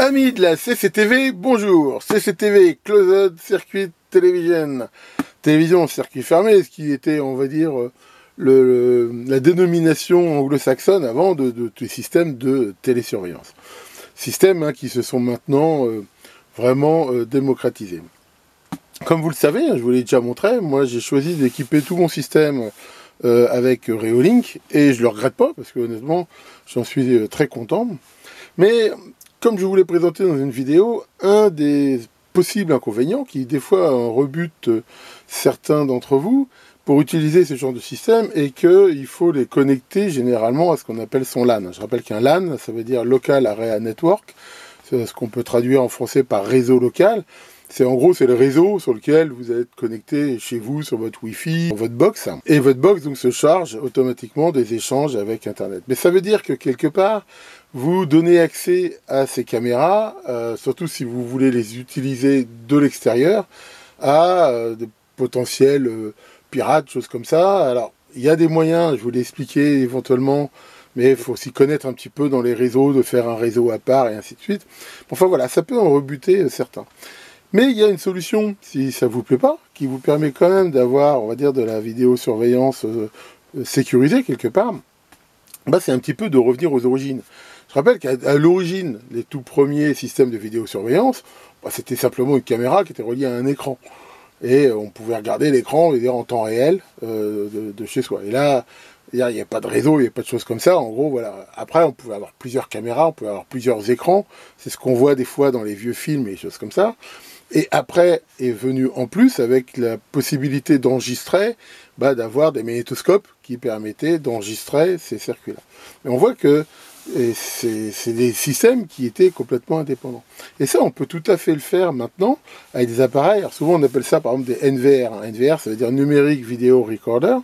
Amis de la CCTV, bonjour. CCTV, Closed Circuit Television. Télévision en circuit fermé, ce qui était, on va dire, la dénomination anglo-saxonne avant de tous les systèmes de télésurveillance. Systèmes qui se sont maintenant vraiment démocratisés. Comme vous le savez, je vous l'ai déjà montré, moi j'ai choisi d'équiper tout mon système avec Reolink, et je ne le regrette pas, parce que honnêtement, j'en suis très content. Mais comme je vous l'ai présenté dans une vidéo, un des possibles inconvénients qui des fois rebute certains d'entre vous pour utiliser ce genre de système est qu'il faut les connecter généralement à ce qu'on appelle son LAN. Je rappelle qu'un LAN, ça veut dire Local Area Network, c'est ce qu'on peut traduire en français par réseau local. C'est en gros, c'est le réseau sur lequel vous êtes connecté chez vous, sur votre Wi-Fi, sur votre box. Et votre box donc se charge automatiquement des échanges avec Internet. Mais ça veut dire que quelque part, vous donnez accès à ces caméras, surtout si vous voulez les utiliser de l'extérieur, à de potentiels pirates, choses comme ça. Alors, il y a des moyens, je vous l'ai expliqué éventuellement, mais il faut s'y connaître un petit peu dans les réseaux, de faire un réseau à part et ainsi de suite. Enfin voilà, ça peut en rebuter certains. Mais il y a une solution, si ça ne vous plaît pas, qui vous permet quand même d'avoir, on va dire, de la vidéosurveillance sécurisée quelque part. Bah, c'est un petit peu de revenir aux origines. Je rappelle qu'à l'origine, les tout premiers systèmes de vidéosurveillance, bah, c'était simplement une caméra qui était reliée à un écran. Et on pouvait regarder l'écran en temps réel de chez soi. Et là, il n'y a pas de réseau, il n'y a pas de choses comme ça. En gros, voilà. Après, on pouvait avoir plusieurs caméras, on pouvait avoir plusieurs écrans. C'est ce qu'on voit des fois dans les vieux films et des choses comme ça. Et après est venu en plus avec la possibilité d'enregistrer, d'avoir des magnétoscopes qui permettaient d'enregistrer ces circuits-là. Et on voit que c'est des systèmes qui étaient complètement indépendants. Et ça, on peut tout à fait le faire maintenant avec des appareils. Alors souvent, on appelle ça par exemple des NVR. NVR, ça veut dire Numeric Video Recorder.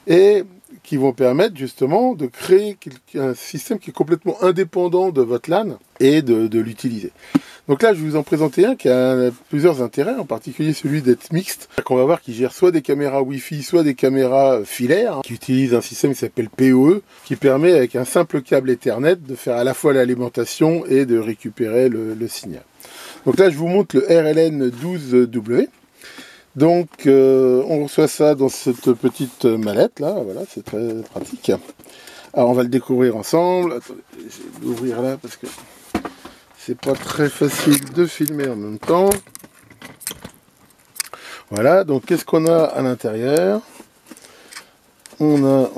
Et qui vont permettre justement de créer un système qui est complètement indépendant de votre LAN et de l'utiliser. Donc là, je vais vous en présenter un qui a plusieurs intérêts, en particulier celui d'être mixte, qu'on va voir qui gère soit des caméras Wi-Fi, soit des caméras filaires, qui utilise un système qui s'appelle PoE, qui permet avec un simple câble Ethernet de faire à la fois l'alimentation et de récupérer le signal. Donc là, je vous montre le RLN12W. Donc, on reçoit ça dans cette petite mallette là, voilà, c'est très pratique. Alors, on va le découvrir ensemble. Attendez, je vais essayer de l'ouvrir là parce que c'est pas très facile de filmer en même temps. Voilà, donc qu'est-ce qu'on a à l'intérieur? On a,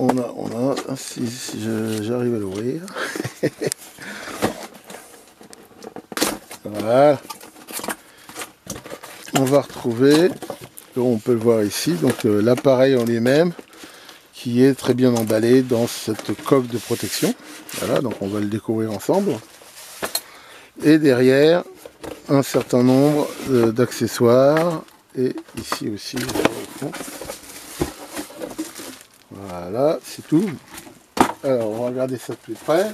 si j'arrive à l'ouvrir. Voilà. On va retrouver, on peut le voir ici, donc l'appareil en lui-même qui est très bien emballé dans cette coque de protection. Voilà, donc on va le découvrir ensemble. Et derrière, un certain nombre d'accessoires. Et ici aussi, au fond. Voilà, c'est tout. Alors, on va regarder ça de plus près.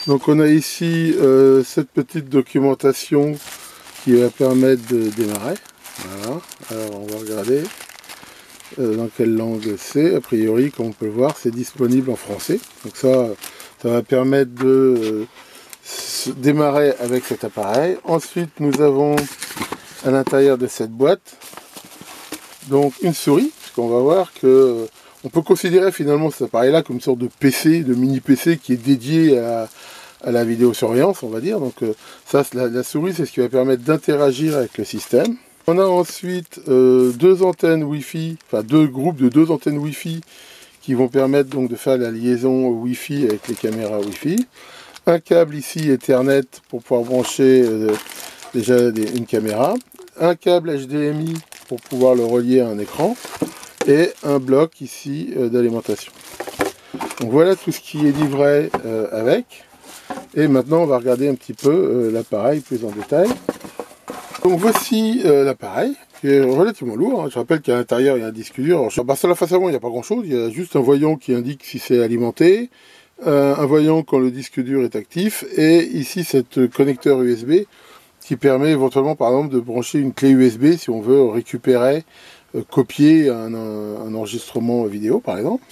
Donc on a ici cette petite documentation qui va permettre de démarrer. Voilà, alors on va regarder dans quelle langue c'est. A priori, comme on peut le voir, c'est disponible en français. Donc ça va permettre de démarrer avec cet appareil. Ensuite, nous avons à l'intérieur de cette boîte donc une souris, puisqu'on va voir que on peut considérer finalement cet appareil-là comme une sorte de PC, de mini PC qui est dédié à la vidéosurveillance, on va dire. Donc ça, la souris, c'est ce qui va permettre d'interagir avec le système. On a ensuite deux antennes Wi-Fi, enfin deux groupes de deux antennes Wi-Fi qui vont permettre donc de faire la liaison Wi-Fi avec les caméras Wi-Fi. Un câble ici Ethernet pour pouvoir brancher déjà une caméra. Un câble HDMI pour pouvoir le relier à un écran. Et un bloc ici d'alimentation. Donc voilà tout ce qui est livré avec. Et maintenant, on va regarder un petit peu l'appareil plus en détail. Donc voici l'appareil, qui est relativement lourd. Hein. Je rappelle qu'à l'intérieur, il y a un disque dur. Alors, sur la face avant, il n'y a pas grand-chose. Il y a juste un voyant qui indique si c'est alimenté, un voyant quand le disque dur est actif, et ici, cette connecteur USB qui permet éventuellement, par exemple, de brancher une clé USB si on veut récupérer, copier un enregistrement vidéo, par exemple.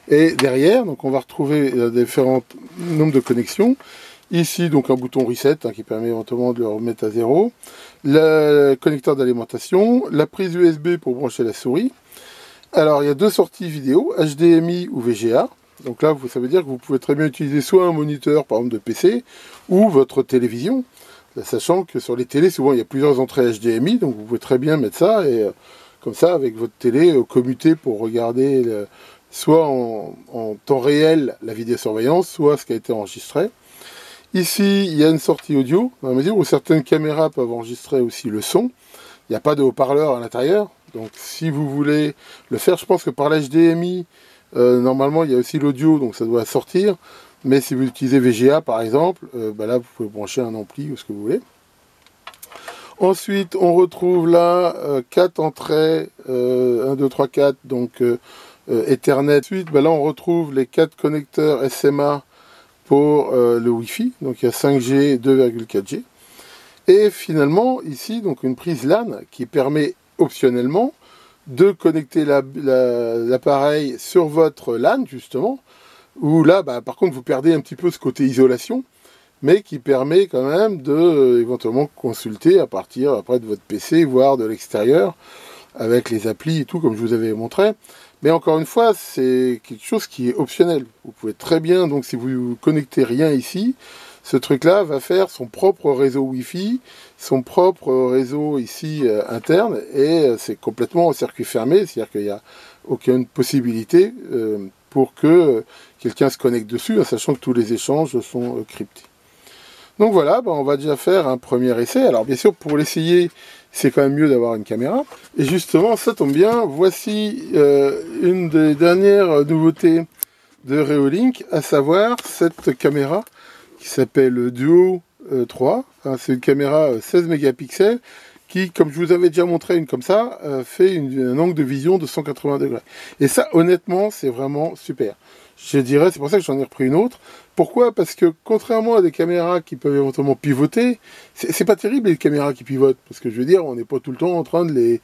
Et derrière, donc on va retrouver différents nombres de connexions Ici, donc un bouton reset qui permet éventuellement de le remettre à 0. Le connecteur d'alimentation, la prise USB pour brancher la souris. Alors, il y a 2 sorties vidéo, HDMI ou VGA. Donc là, ça veut dire que vous pouvez très bien utiliser soit un moniteur, par exemple de PC, ou votre télévision. Sachant que sur les télés, souvent, il y a plusieurs entrées HDMI, donc vous pouvez très bien mettre ça, et comme ça, avec votre télé, commuter pour regarder soit en temps réel la vidéosurveillance, soit ce qui a été enregistré. Ici, il y a une sortie audio, dans la mesure où certaines caméras peuvent enregistrer aussi le son. Il n'y a pas de haut-parleur à l'intérieur. Donc si vous voulez le faire, je pense que par l'HDMI, normalement, il y a aussi l'audio, donc ça doit sortir. Mais si vous utilisez VGA, par exemple, là, vous pouvez brancher un ampli ou ce que vous voulez. Ensuite, on retrouve là 4 entrées, 1, 2, 3, 4, donc Ethernet. Ensuite, là, on retrouve les 4 connecteurs SMA pour le Wi-Fi, donc il y a 5G et 2,4G. Et finalement, ici, donc une prise LAN qui permet optionnellement de connecter l'appareil sur votre LAN, justement, où là, par contre, vous perdez un petit peu ce côté isolation, mais qui permet quand même de éventuellement consulter à partir après de votre PC, voire de l'extérieur, avec les applis et tout, comme je vous avais montré. Mais encore une fois, c'est quelque chose qui est optionnel. Vous pouvez très bien, donc si vous ne connectez rien ici, ce truc-là va faire son propre réseau Wi-Fi, son propre réseau ici interne, et c'est complètement en circuit fermé, c'est-à-dire qu'il n'y a aucune possibilité pour que quelqu'un se connecte dessus, en sachant que tous les échanges sont cryptés. Donc voilà, on va déjà faire un premier essai. Alors bien sûr, pour l'essayer, c'est quand même mieux d'avoir une caméra. Et justement, ça tombe bien, voici une des dernières nouveautés de Reolink, à savoir cette caméra qui s'appelle Duo 3. C'est une caméra 16 mégapixels qui, comme je vous avais déjà montré une comme ça, fait un angle de vision de 180 degrés. Et ça, honnêtement, c'est vraiment super. Je dirais, c'est pour ça que j'en ai repris une autre. Pourquoi? Parce que contrairement à des caméras qui peuvent éventuellement pivoter, c'est pas terrible les caméras qui pivotent. Parce que je veux dire, on n'est pas tout le temps en train de les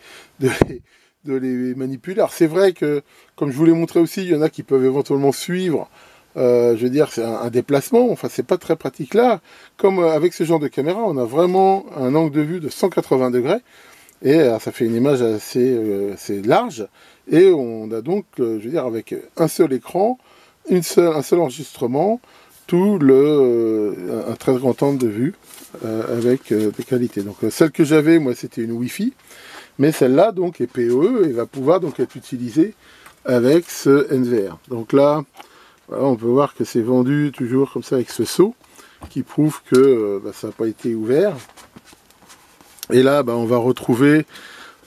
manipuler. Alors c'est vrai que, comme je vous l'ai montré aussi, il y en a qui peuvent éventuellement suivre. Je veux dire, c'est un déplacement. Enfin, c'est pas très pratique là. Comme avec ce genre de caméra, on a vraiment un angle de vue de 180 degrés. Et ça fait une image assez large. Et on a donc, je veux dire, avec un seul écran, un seul enregistrement, un très grand angle de vue avec des qualités. Donc celle que j'avais, moi, c'était une Wi-Fi, mais celle-là donc est PoE et va pouvoir donc être utilisée avec ce NVR. Donc là, voilà, on peut voir que c'est vendu toujours comme ça avec ce seau qui prouve que ça n'a pas été ouvert. Et là, on va retrouver,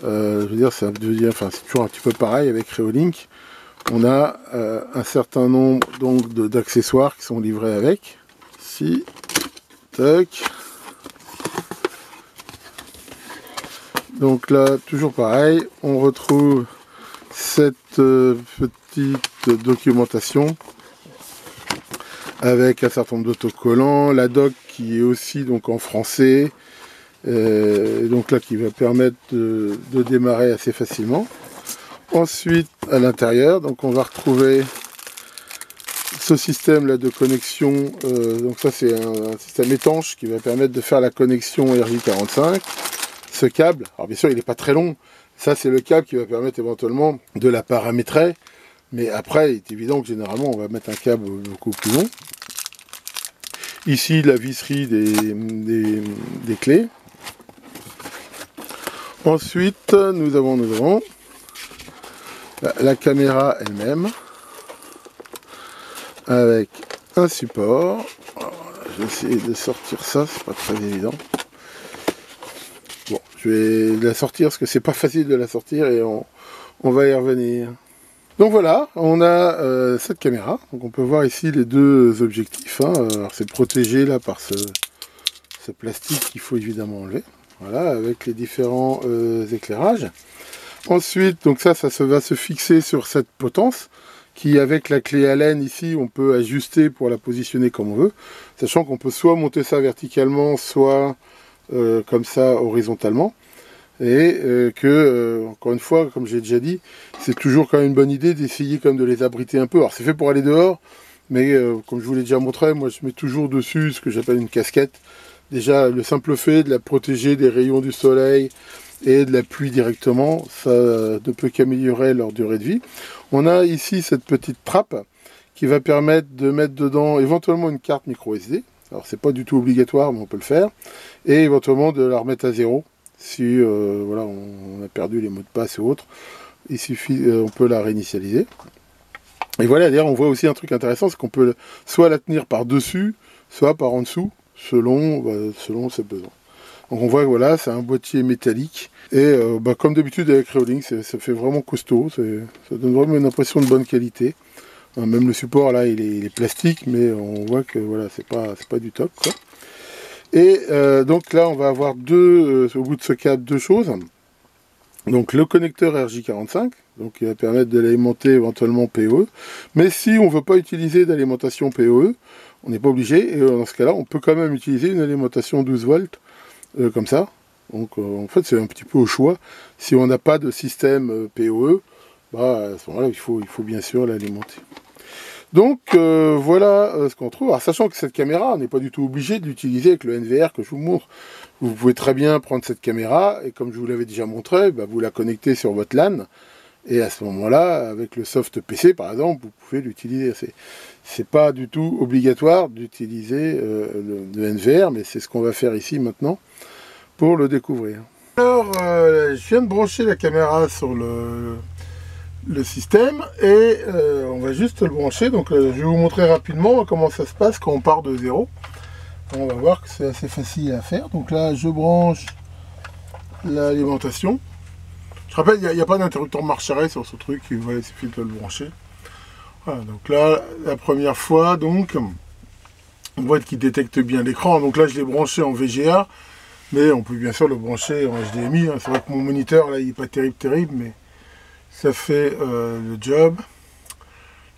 je veux dire, c'est toujours un petit peu pareil avec Reolink. On a un certain nombre donc d'accessoires qui sont livrés avec. Ici, tac. Donc là, toujours pareil, on retrouve cette petite documentation avec un certain nombre d'autocollants, la doc qui est aussi donc en français, donc là qui va permettre de démarrer assez facilement. Ensuite, à l'intérieur, donc on va retrouver ce système là de connexion. Donc ça c'est un système étanche qui va permettre de faire la connexion RJ45. Ce câble, alors bien sûr il n'est pas très long. Ça c'est le câble qui va permettre éventuellement de la paramétrer. Mais après, il est évident que généralement on va mettre un câble beaucoup plus long. Ici la visserie des clés. Ensuite, nous avons la caméra elle-même avec un support. Je vais essayer de sortir ça, c'est pas très évident. Bon, je vais la sortir parce que c'est pas facile de la sortir et on va y revenir. Donc voilà, on a cette caméra. Donc on peut voir ici les deux objectifs. Alors c'est protégé là par ce plastique qu'il faut évidemment enlever. Voilà, avec les différents éclairages. Ensuite, donc ça va se fixer sur cette potence qui, avec la clé Allen ici, on peut ajuster pour la positionner comme on veut, sachant qu'on peut soit monter ça verticalement, soit comme ça horizontalement. Et encore une fois, comme j'ai déjà dit, c'est toujours quand même une bonne idée d'essayer quand même de les abriter un peu. Alors c'est fait pour aller dehors, Mais comme je vous l'ai déjà montré, moi je mets toujours dessus ce que j'appelle une casquette. Déjà, le simple fait de la protéger des rayons du soleil et de la pluie directement, ça ne peut qu'améliorer leur durée de vie. On a ici cette petite trappe qui va permettre de mettre dedans éventuellement une carte micro SD. Alors c'est pas du tout obligatoire, mais on peut le faire. Et éventuellement de la remettre à zéro si voilà, on a perdu les mots de passe et autres. Il suffit, on peut la réinitialiser. Et voilà, d'ailleurs, on voit aussi un truc intéressant, c'est qu'on peut soit la tenir par-dessus, soit par en dessous, selon ses besoins. Donc on voit que voilà, c'est un boîtier métallique. Et comme d'habitude avec Reolink, ça fait vraiment costaud, ça donne vraiment une impression de bonne qualité. Même le support là, il est plastique, mais on voit que voilà, c'est pas du top, quoi. Et donc là, on va avoir au bout de ce câble, deux choses. Donc le connecteur RJ45, donc qui va permettre de l'alimenter éventuellement PoE. Mais si on ne veut pas utiliser d'alimentation PoE, on n'est pas obligé. Et dans ce cas-là, on peut quand même utiliser une alimentation 12 volts, comme ça. Donc en fait, c'est un petit peu au choix. Si on n'a pas de système PoE, à ce moment-là, il faut bien sûr l'alimenter. Donc voilà ce qu'on trouve. Alors sachant que cette caméra, on n'est pas du tout obligé de l'utiliser avec le NVR que je vous montre. Vous pouvez très bien prendre cette caméra et comme je vous l'avais déjà montré, vous la connectez sur votre LAN. Et à ce moment-là, avec le soft PC par exemple, vous pouvez l'utiliser. C'est pas du tout obligatoire d'utiliser le NVR, mais c'est ce qu'on va faire ici maintenant pour le découvrir. Alors, je viens de brancher la caméra sur le système et on va juste le brancher. Donc je vais vous montrer rapidement comment ça se passe quand on part de zéro. On va voir que c'est assez facile à faire. Donc là je branche l'alimentation. Je rappelle, il n'y a pas d'interrupteur marche arrêt sur ce truc, il suffit de le brancher. Voilà, donc là la première fois, donc on voit qu'il détecte bien l'écran. Donc là je l'ai branché en VGA, mais on peut bien sûr le brancher en HDMI. C'est vrai que mon moniteur là il n'est pas terrible, mais ça fait le job.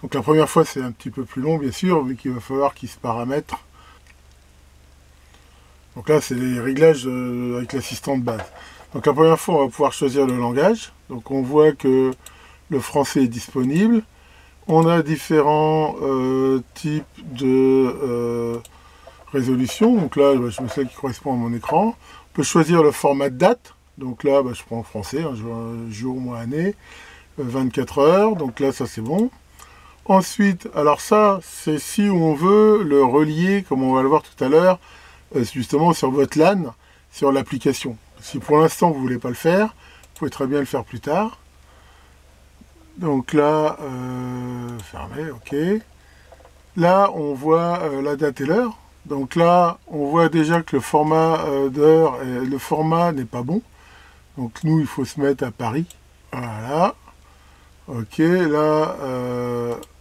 Donc la première fois c'est un petit peu plus long bien sûr, vu qu'il va falloir qu'il se paramètre. Donc là c'est les réglages avec l'assistant de base. Donc la première fois on va pouvoir choisir le langage. Donc on voit que le français est disponible. On a différents types de résolution. Donc là je mets celle qui correspond à mon écran. On peut choisir le format de date. Donc là je prends en français, jour, mois, année. 24 heures, donc là ça c'est bon. Ensuite, alors ça c'est si on veut le relier, comme on va le voir tout à l'heure, justement sur votre LAN, sur l'application. Si pour l'instant vous voulez pas le faire, vous pouvez très bien le faire plus tard. Donc là, fermé, ok. Là on voit la date et l'heure. Donc là on voit déjà que le format d'heure, le format n'est pas bon. Donc nous il faut se mettre à Paris. Voilà. Ok, là,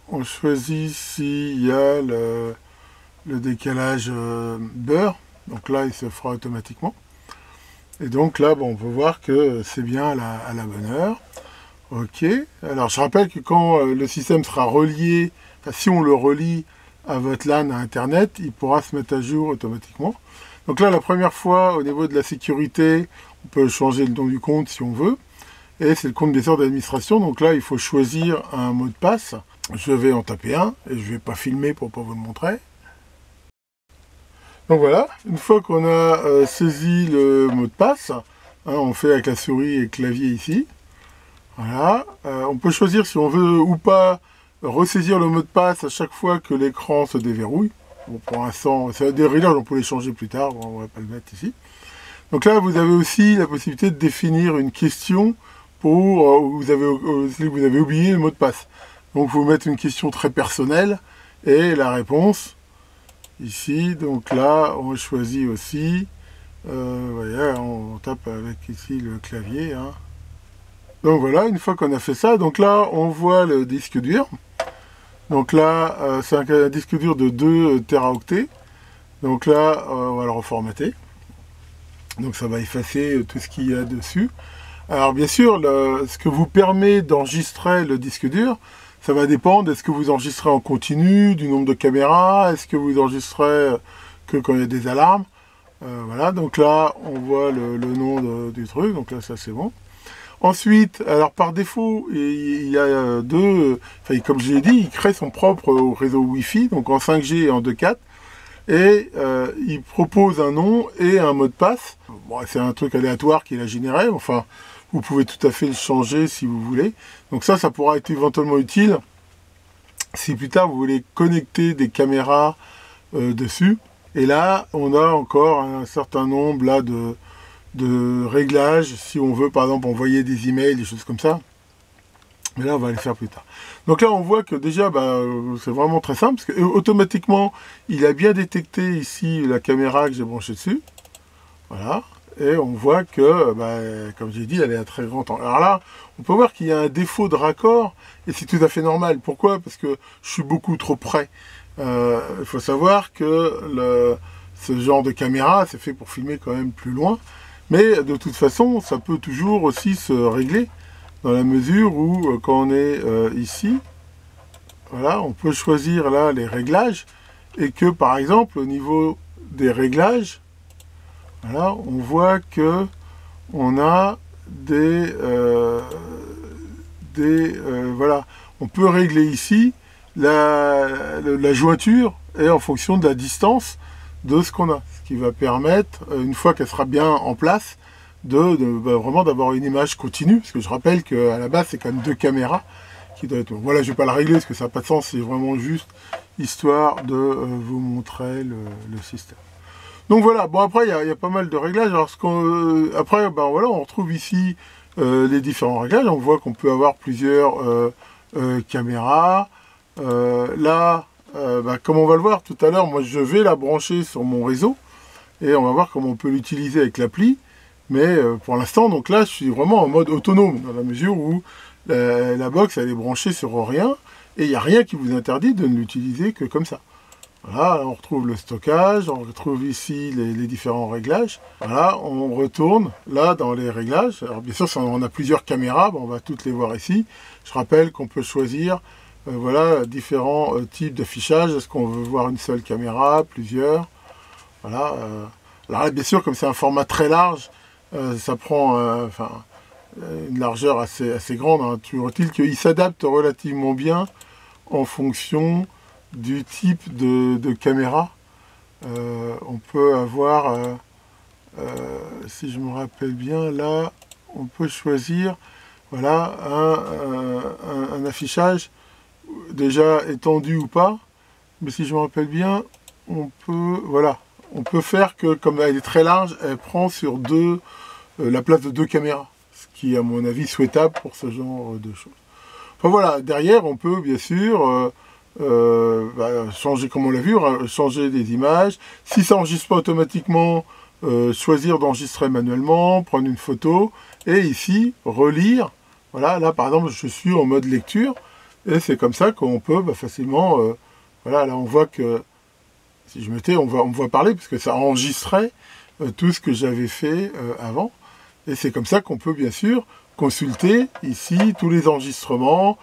on choisit s'il y a le décalage d'heure. Donc là, il se fera automatiquement. Et donc là, on peut voir que c'est bien à la bonne heure. Ok, alors je rappelle que quand le système sera relié, si on le relie à votre LAN à Internet, il pourra se mettre à jour automatiquement. Donc là, la première fois, au niveau de la sécurité, on peut changer le nom du compte si on veut. Et c'est le compte bien sûr d'administration, donc là il faut choisir un mot de passe. Je vais en taper un, et je ne vais pas filmer pour ne pas vous le montrer. Donc voilà, une fois qu'on a saisi le mot de passe, on fait avec la souris et le clavier ici. Voilà, on peut choisir si on veut ou pas ressaisir le mot de passe à chaque fois que l'écran se déverrouille. Bon, pour l'instant, c'est des réglages, on peut les changer plus tard, on ne va pas le mettre ici. Donc là vous avez aussi la possibilité de définir une question pour vous avez oublié le mot de passe. Donc vous mettez une question très personnelle et la réponse ici. Donc là on choisit aussi, voyez, on tape avec ici le clavier. Donc voilà, une fois qu'on a fait ça, donc là on voit le disque dur. Donc là c'est un disque dur de 2 téraoctets. Donc là on va le reformater. Donc ça va effacer tout ce qu'il y a dessus. Alors bien sûr, ce que vous permet d'enregistrer le disque dur, ça va dépendre, est-ce que vous enregistrez en continu, du nombre de caméras, est-ce que vous enregistrez que quand il y a des alarmes. Voilà, donc là on voit le nom du truc, donc là ça c'est bon. Ensuite, alors par défaut, il y a comme je l'ai dit, il crée son propre réseau Wi-Fi, donc en 5G et en 2.4, et il propose un nom et un mot de passe. Bon, c'est un truc aléatoire qu'il a généré, enfin, vous pouvez tout à fait le changer si vous voulez. Donc ça pourra être éventuellement utile si plus tard vous voulez connecter des caméras dessus. Et là, on a encore un certain nombre là, de réglages, si on veut par exemple envoyer des emails, des choses comme ça. Mais là, on va les faire plus tard. Donc là, on voit que déjà, c'est vraiment très simple, parce que automatiquement, il a bien détecté ici la caméra que j'ai branchée dessus. Voilà. Et on voit que, comme j'ai dit, elle est à très grand angle. Alors là, on peut voir qu'il y a un défaut de raccord, et c'est tout à fait normal. Pourquoi? Parce que je suis beaucoup trop près. Il faut savoir que ce genre de caméra, c'est fait pour filmer quand même plus loin. Mais de toute façon, ça peut toujours aussi se régler, dans la mesure où, quand on est ici, voilà, on peut choisir là les réglages, et que par exemple, au niveau des réglages, voilà, on voit que on a voilà, on peut régler ici la jointure et en fonction de la distance de ce qu'on a, ce qui va permettre, une fois qu'elle sera bien en place, vraiment d'avoir une image continue, parce que je rappelle qu'à la base c'est quand même 2 caméras qui doivent être... Voilà, je vais pas la régler parce que ça n'a pas de sens, c'est vraiment juste histoire de vous montrer le système. Donc voilà, bon après il y a pas mal de réglages. Alors après voilà, on retrouve ici les différents réglages. On voit qu'on peut avoir plusieurs caméras. Là, comme on va le voir tout à l'heure, moi je vais la brancher sur mon réseau et on va voir comment on peut l'utiliser avec l'appli. Mais pour l'instant, donc là, je suis vraiment en mode autonome dans la mesure où la box elle est branchée sur rien et il n'y a rien qui vous interdit de ne l'utiliser que comme ça. Voilà, on retrouve le stockage, on retrouve ici les différents réglages. Voilà, on retourne là dans les réglages. Alors bien sûr, si on a plusieurs caméras, on va toutes les voir ici. Je rappelle qu'on peut choisir voilà, différents types d'affichage. Est-ce qu'on veut voir une seule caméra, plusieurs? Voilà. Alors là, bien sûr, comme c'est un format très large, ça prend une largeur assez grande. Hein. Toujours est-il qu'il s'adapte relativement bien en fonction du type de caméra. On peut avoir, si je me rappelle bien, là, on peut choisir voilà, un affichage déjà étendu ou pas. Mais si je me rappelle bien, on peut faire que, comme elle est très large, elle prend sur la place de 2 caméras. Ce qui est, à mon avis, souhaitable pour ce genre de choses. Enfin voilà, derrière, on peut bien sûr changer, comme on l'a vu, changer des images. Si ça n'enregistre pas automatiquement, choisir d'enregistrer manuellement, prendre une photo, et ici, relire. Voilà, là par exemple, je suis en mode lecture, et c'est comme ça qu'on peut facilement... voilà, là on voit que, si je mettais, on me voit parler, parce que ça enregistrait tout ce que j'avais fait avant. Et c'est comme ça qu'on peut bien sûr consulter ici tous les enregistrements,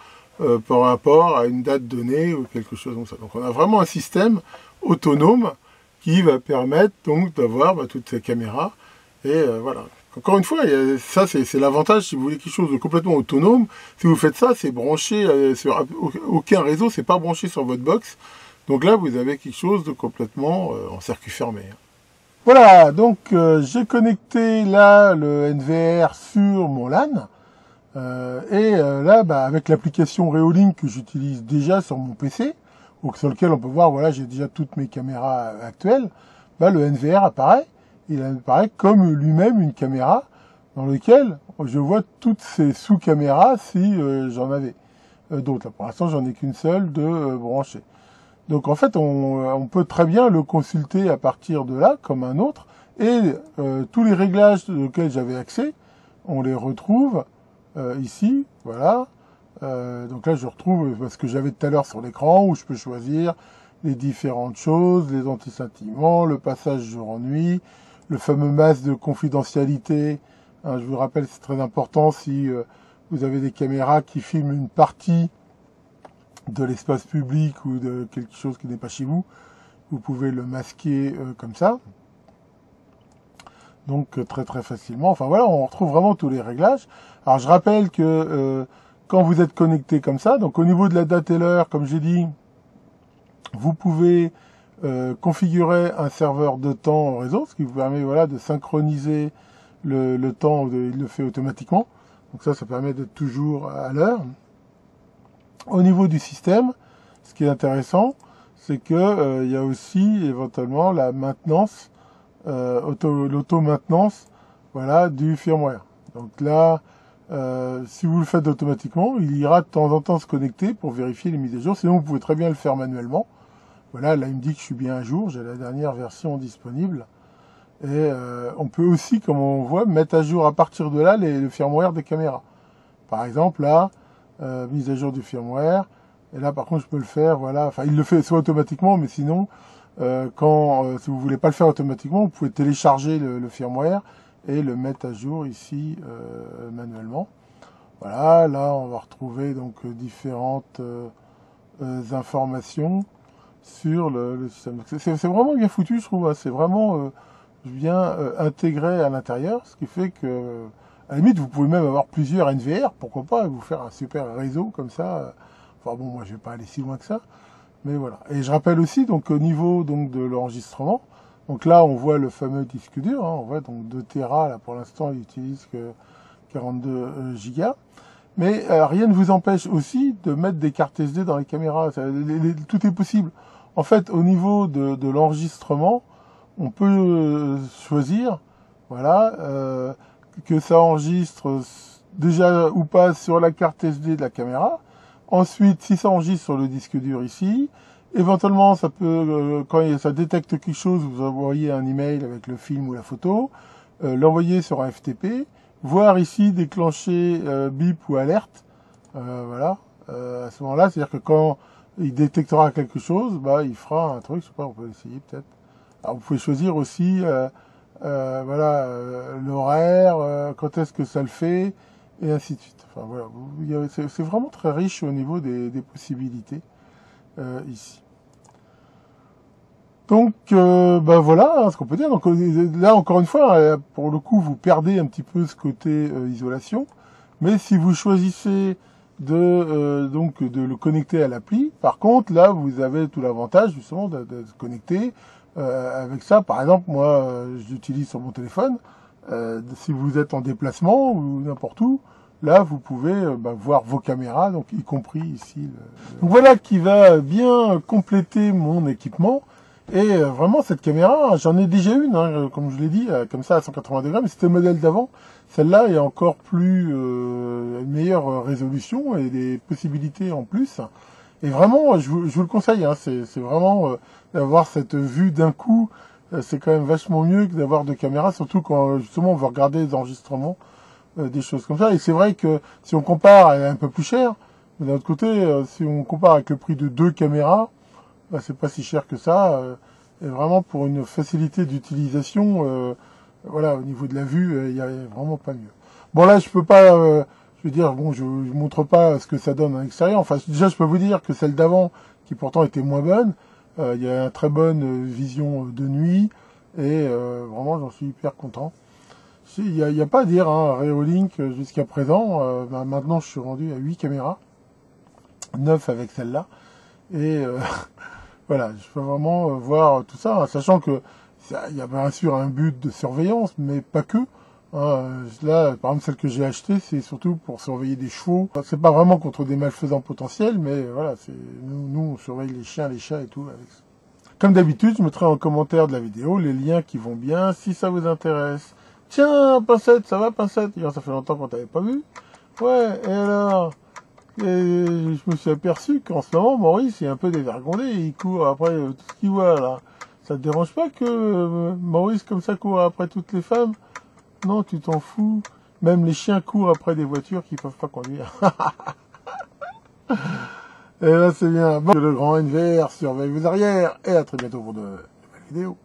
par rapport à une date donnée ou quelque chose comme ça. Donc on a vraiment un système autonome qui va permettre donc d'avoir toutes ces caméras. Et voilà. Encore une fois, ça c'est l'avantage si vous voulez quelque chose de complètement autonome. Si vous faites ça, c'est branché sur aucun réseau, c'est pas branché sur votre box. Donc là, vous avez quelque chose de complètement en circuit fermé. Voilà, donc j'ai connecté là le NVR sur mon LAN. Là, avec l'application Reolink que j'utilise déjà sur mon PC, sur lequel on peut voir, voilà, j'ai déjà toutes mes caméras actuelles, le NVR apparaît, il apparaît comme lui-même une caméra dans lequel je vois toutes ces sous-caméras si j'en avais d'autres. Pour l'instant, j'en ai qu'une seule de branchée. Donc en fait, on peut très bien le consulter à partir de là, comme un autre, et tous les réglages auxquels j'avais accès, on les retrouve ici, voilà. Donc là, je retrouve ce que j'avais tout à l'heure sur l'écran, où je peux choisir les différentes choses, les anti-scintillements, le passage jour-nuit, le fameux masque de confidentialité. Hein, je vous rappelle, c'est très important si vous avez des caméras qui filment une partie de l'espace public ou de quelque chose qui n'est pas chez vous, vous pouvez le masquer comme ça. donc très très facilement. Enfin voilà, on retrouve vraiment tous les réglages. Alors je rappelle que quand vous êtes connecté comme ça, donc au niveau de la date et l'heure, comme j'ai dit, vous pouvez configurer un serveur de temps au réseau, ce qui vous permet voilà, de synchroniser le temps, il le fait automatiquement. Donc ça permet d'être toujours à l'heure. Au niveau du système, ce qui est intéressant, c'est que il y a aussi éventuellement la maintenance, l'auto-maintenance, voilà, du firmware. Donc là, si vous le faites automatiquement, il ira de temps en temps se connecter pour vérifier les mises à jour. Sinon, vous pouvez très bien le faire manuellement. Voilà, là, il me dit que je suis bien à jour. J'ai la dernière version disponible. Et on peut aussi, comme on voit, mettre à jour à partir de là le firmware des caméras. Par exemple, là, mise à jour du firmware. Et là, par contre, je peux le faire, voilà. Enfin, il le fait soit automatiquement, mais sinon, si vous voulez pas le faire automatiquement, vous pouvez télécharger le firmware et le mettre à jour ici manuellement. Voilà, là, on va retrouver donc différentes informations sur le système. C'est vraiment bien foutu, je trouve. Hein. C'est vraiment bien intégré à l'intérieur, ce qui fait que, à la limite, vous pouvez même avoir plusieurs NVR, pourquoi pas, vous faire un super réseau comme ça. Enfin bon, moi, je vais pas aller si loin que ça, mais voilà. Et je rappelle aussi, donc au niveau donc de l'enregistrement, donc là, on voit le fameux disque dur, hein, on voit donc 2 Tera, là pour l'instant, il utilise que 42 gigas. Mais rien ne vous empêche aussi de mettre des cartes SD dans les caméras. Tout est possible. En fait, au niveau de l'enregistrement, on peut choisir, voilà, que ça enregistre déjà ou pas sur la carte SD de la caméra. Ensuite, si ça enregistre sur le disque dur ici, éventuellement, ça peut, quand ça détecte quelque chose, vous envoyez un email avec le film ou la photo, l'envoyer sur un FTP, voir ici déclencher bip ou alerte, voilà, à ce moment-là, c'est-à-dire que quand il détectera quelque chose, bah, il fera un truc, je sais pas, on peut essayer peut-être. Alors, vous pouvez choisir aussi, voilà, l'horaire, quand est-ce que ça le fait, et ainsi de suite. Enfin, voilà, c'est vraiment très riche au niveau des possibilités ici. Donc, ben voilà ce qu'on peut dire. Donc là, encore une fois, pour le coup, vous perdez un petit peu ce côté isolation. Mais si vous choisissez donc de le connecter à l'appli, par contre, là, vous avez tout l'avantage justement de se connecter avec ça. Par exemple, moi, j'utilise sur mon téléphone. Si vous êtes en déplacement ou n'importe où, là, vous pouvez voir vos caméras, donc y compris ici. Donc voilà qui va bien compléter mon équipement. Et vraiment, cette caméra, j'en ai déjà une, hein, comme je l'ai dit, comme ça à 180 degrés, mais c'était le modèle d'avant. Celle-là est encore plus une meilleure résolution et des possibilités en plus. Et vraiment, je vous le conseille, hein, c'est vraiment d'avoir cette vue d'un coup, c'est quand même vachement mieux que d'avoir deux caméras, surtout quand justement on veut regarder des enregistrements, des choses comme ça. Et c'est vrai que si on compare, elle est un peu plus chère, mais d'un autre côté, si on compare avec le prix de 2 caméras, bah, c'est pas si cher que ça. Et vraiment pour une facilité d'utilisation, voilà, au niveau de la vue, il y a vraiment pas mieux. Bon là, je peux pas, je veux dire, bon, je montre pas ce que ça donne à l'extérieur. Enfin, déjà, je peux vous dire que celle d'avant, qui pourtant était moins bonne, il y a une très bonne vision de nuit et vraiment, j'en suis hyper content. Il y a pas à dire, hein, Reolink jusqu'à présent. Maintenant, je suis rendu à 8 caméras, 9 avec celle-là, et voilà, je peux vraiment voir tout ça, hein, sachant que il y a bien sûr un but de surveillance, mais pas que. Hein. Là, par exemple, celle que j'ai achetée, c'est surtout pour surveiller des chevaux. C'est pas vraiment contre des malfaisants potentiels, mais voilà, nous on surveille les chiens, les chats et tout avec ça. Comme d'habitude, je mettrai en commentaire de la vidéo les liens qui vont bien, si ça vous intéresse. Tiens, Pincette, ça va, Pincette? Ça fait longtemps qu'on t'avait pas vu. Ouais, et alors? Et je me suis aperçu qu'en ce moment, Maurice est un peu dévergondé, il court après tout ce qu'il voit, là. Ça te dérange pas que Maurice, comme ça, court après toutes les femmes? Non, tu t'en fous. Même les chiens courent après des voitures qui peuvent pas conduire. Et là, c'est bien. Bon, le grand NVR surveille vos arrières, et à très bientôt pour de nouvelles vidéos.